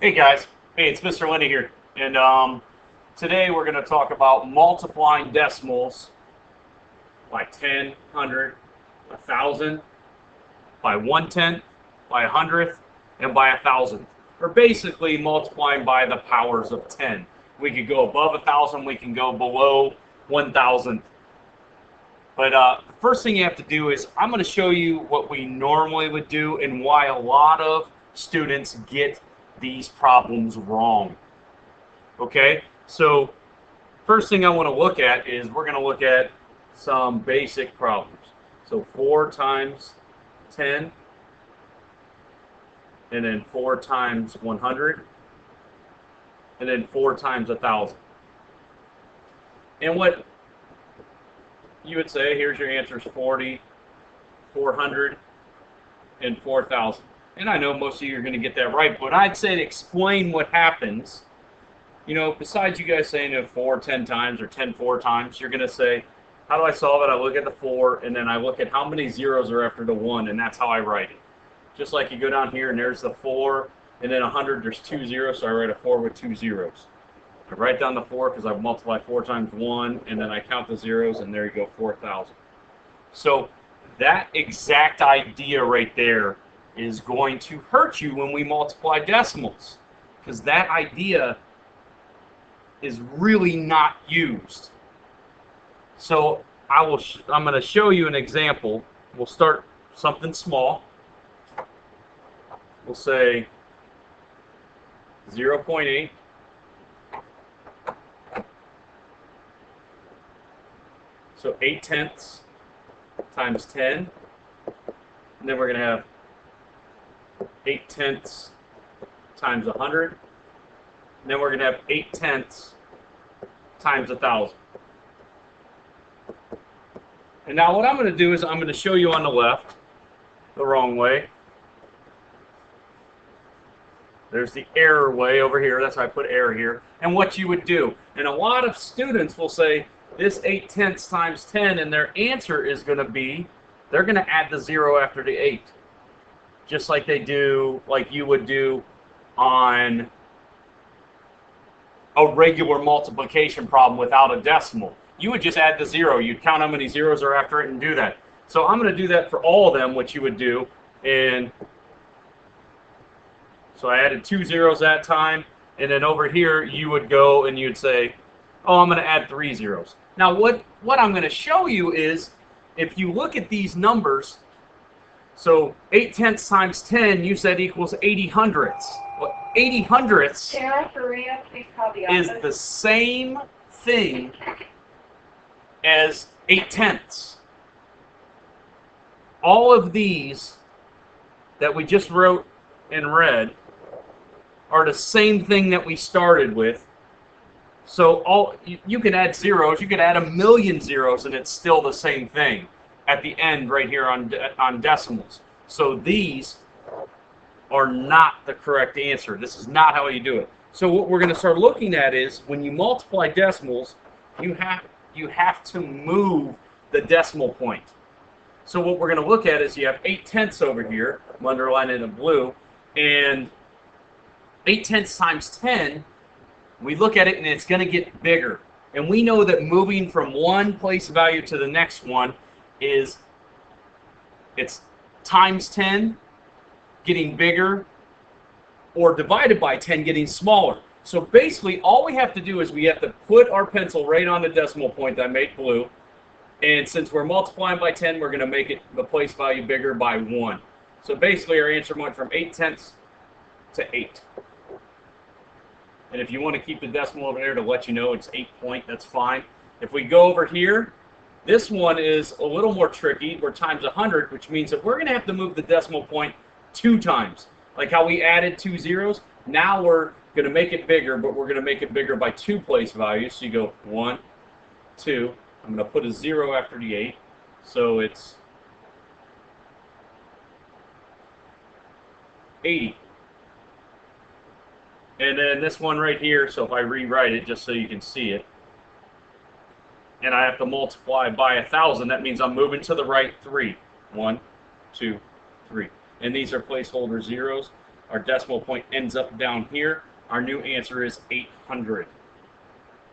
Hey guys, hey, it's Mr. Lenny here, and today we're going to talk about multiplying decimals by 10, 100, 1,000, by 1/10, by 100th, and by 1,000th. Or basically multiplying by the powers of 10. We could go above 1,000, we can go below 1,000. But the first thing you have to do is I'm going to show you what we normally would do and why a lot of students get these problems wrong. Okay, so first thing I want to look at is we're going to look at some basic problems. So 4 times 10, and then 4 times 100, and then 4 times 1,000. And what you would say, here's your answers: 40, 400, and 4,000. And I know most of you are going to get that right, but I'd say to explain what happens, besides you guys saying 4 10 times or 10 4 times, you're going to say, how do I solve it? I look at the 4, and then I look at how many zeros are after the 1, and that's how I write it. Just like you go down here, and there's the 4, and then 100, there's 2 zeros, so I write a 4 with 2 zeros. I write down the 4 because I multiply 4 times 1, and then I count the zeros, and there you go, 4,000. So that exact idea right there is going to hurt you when we multiply decimals, because that idea is really not used. So I'm going to show you an example. We'll start something small. We'll say 0.8 so 8/10 times 10, and then we're going to have 8/10 times 100, and then we're going to have 8/10 times 1,000. And now what I'm going to do is I'm going to show you on the left the wrong way. There's the error way over here. That's why I put error here. And what you would do. And a lot of students will say this 8/10 times 10, and their answer is going to be, they're going to add the 0 after the 8. Just like you would do on a regular multiplication problem without a decimal. You would just add the 0. You'd count how many zeros are after it and do that. So I'm going to do that for all of them, what you would do. And so I added 2 zeros that time. And then over here, you would go and you'd say, oh, I'm going to add 3 zeros. Now, what I'm going to show you is, if you look at these numbers, so 8/10 times 10, you said equals 80 hundredths. Well, 80 hundredths is the same thing as 8/10. All of these that we just wrote and read are the same thing that we started with. So you can add zeros, you could add 1,000,000 zeros, and it's still the same thing at the end right here on decimals. So these are not the correct answer. This is not how you do it. So what we're going to start looking at is, when you multiply decimals, you have to move the decimal point. So what we're going to look at is, you have 8/10 over here, I'm underlining in blue, and 8/10 times 10, we look at it and it's going to get bigger. And we know that moving from one place value to the next one it's times 10 getting bigger, or divided by 10 getting smaller. So basically all we have to do is we have to put our pencil right on the decimal point that I made blue. And since we're multiplying by 10, we're going to make the place value bigger by 1. So basically our answer went from 8/10 to 8. And if you want to keep the decimal over there to let you know it's 8 point, that's fine. If we go over here, this one is a little more tricky. We're times 100, which means that we're going to have to move the decimal point 2 times. Like how we added 2 zeros, now we're going to make it bigger, but we're going to make it bigger by 2 place values. So you go 1, 2. I'm going to put a 0 after the 8. So it's 80. And then this one right here, so if I rewrite it just so you can see it, and I have to multiply by 1,000, that means I'm moving to the right 3. 1, 2, 3. And these are placeholder zeros. Our decimal point ends up down here. Our new answer is 800.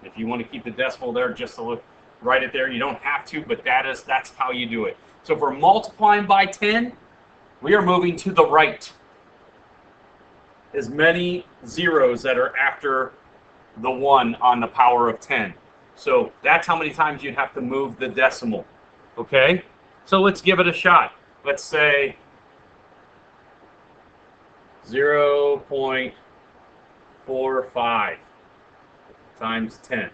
If you want to keep the decimal there, just to look, write it there. You don't have to, but that's how you do it. So if we're multiplying by 10, we are moving to the right. As many zeros that are after the 1 on the power of 10. So that's how many times you'd have to move the decimal. Okay? So let's give it a shot. Let's say 0.45 times 10.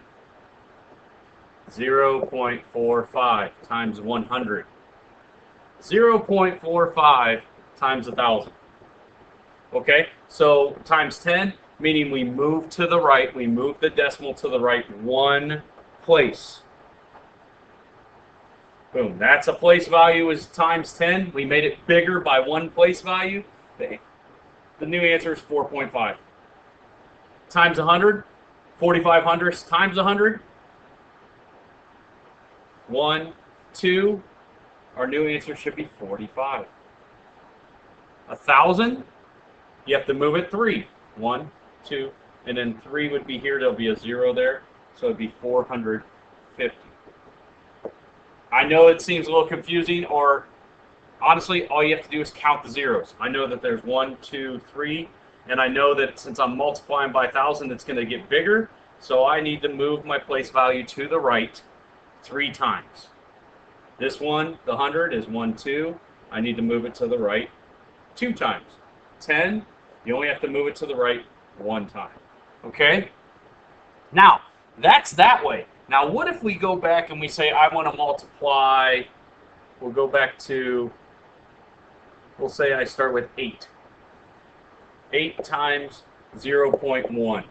0.45 times 100. 0.45 times 1,000. Okay? So times 10, meaning we move to the right. We move the decimal to the right one place. Boom. That's a place value is times 10. We made it bigger by one place value. The new answer is 4.5. Times 100. 45 hundredths times 100. 1, 2. Our new answer should be 45. 1,000. You have to move it 3. 1, 2, and then 3 would be here. There'll be a 0 there, so it'd be 450. I know it seems a little confusing, or honestly, all you have to do is count the zeros. I know that there's 1, 2, 3, and I know that since I'm multiplying by 1,000, it's going to get bigger, so I need to move my place value to the right 3 times. This one, the 100, is 1, 2. I need to move it to the right 2 times. 10, you only have to move it to the right 1 time. Okay? Now, that's that way. Now, what if we go back and we say, I want to multiply, we'll go back to, we'll say I start with 8. 8 times 0.1.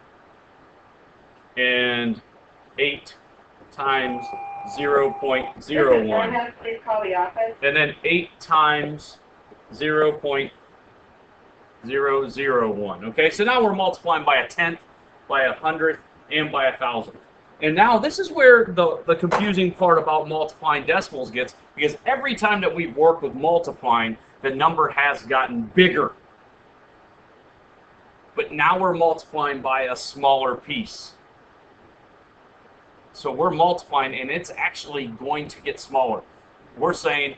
And 8 times 0.01. Please call the office. And then 8 times 0.001. Okay, so now we're multiplying by 1/10, by 100th, and by 1,000. And now this is where the confusing part about multiplying decimals gets, because every time that we've worked with multiplying, the number has gotten bigger. But now we're multiplying by a smaller piece. So we're multiplying, and it's actually going to get smaller. We're saying,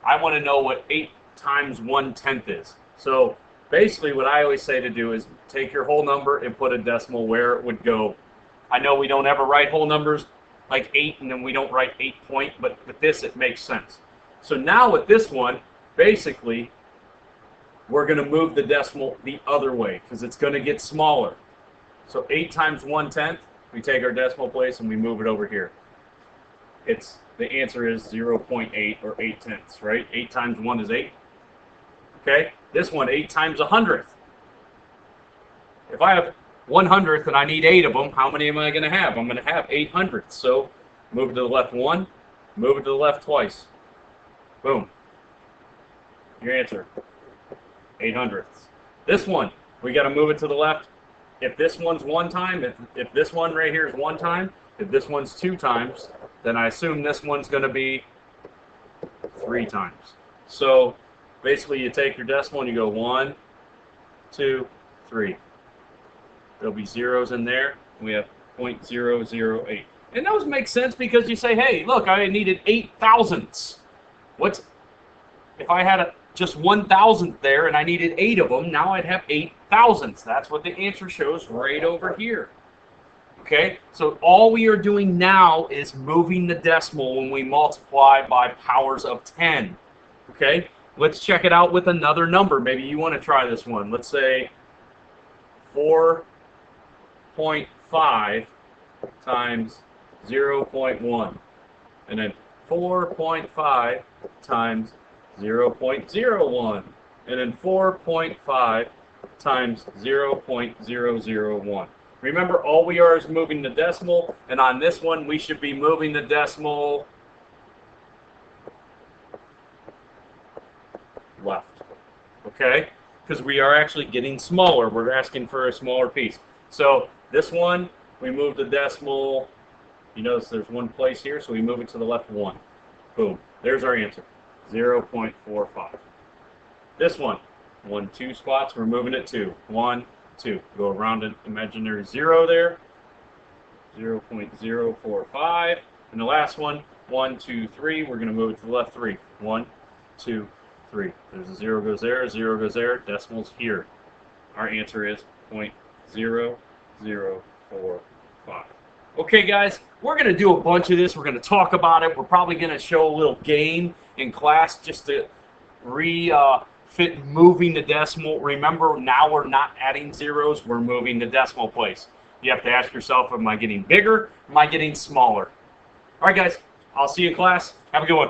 I want to know what 8 times 1/10 is. So basically what I always say to do is take your whole number and put a decimal where it would go. I know we don't ever write whole numbers like 8, and then we don't write 8 point, but with this it makes sense. So now with this one, basically, we're going to move the decimal the other way because it's going to get smaller. So 8 times 1/10, we take our decimal place and we move it over here. The answer is 0.8 or 8/10, right? 8 times 1 is 8. Okay? This one, 8 times 100th. If I have 100th and I need 8 of them, how many am I going to have? I'm going to have 800ths. So move it to the left 1, move it to the left twice. Boom. Your answer, 800ths. This one, we got to move it to the left. If this one's 1 time, if this one right here is 1 time, if this one's 2 times, then I assume this one's going to be 3 times. So basically you take your decimal and you go 1, 2, 3. There'll be zeros in there. We have 0.008. And those make sense because you say, hey, look, I needed 8 thousandths. If I had just 1,000th there and I needed 8 of them, now I'd have 8 thousandths. That's what the answer shows right over here. Okay, so all we are doing now is moving the decimal when we multiply by powers of 10. Okay, let's check it out with another number. Maybe you want to try this one. Let's say 4.5 times 0.1. And then 4.5 times 0.01. And then 4.5 times 0.001. Remember, all we are is moving the decimal, and on this one, we should be moving the decimal left. Okay? Because we are actually getting smaller. We're asking for a smaller piece. So this one, we move the decimal. You notice there's one place here, so we move it to the left 1. Boom. There's our answer, 0.45. This one, 1, 2 spots. We're moving it 2. 1, 2. Go around an imaginary 0 there. 0.045. And the last one, 1, 2, 3. We're going to move it to the left 3. 1, 2, 3. There's a 0 goes there, 0 goes there. Decimals here. Our answer is 0.0045. Okay, guys, we're going to do a bunch of this. We're going to talk about it. We're probably going to show a little game in class just to fit moving the decimal. Remember, now we're not adding zeros. We're moving the decimal place. You have to ask yourself, am I getting bigger? Am I getting smaller? All right, guys, I'll see you in class. Have a good one.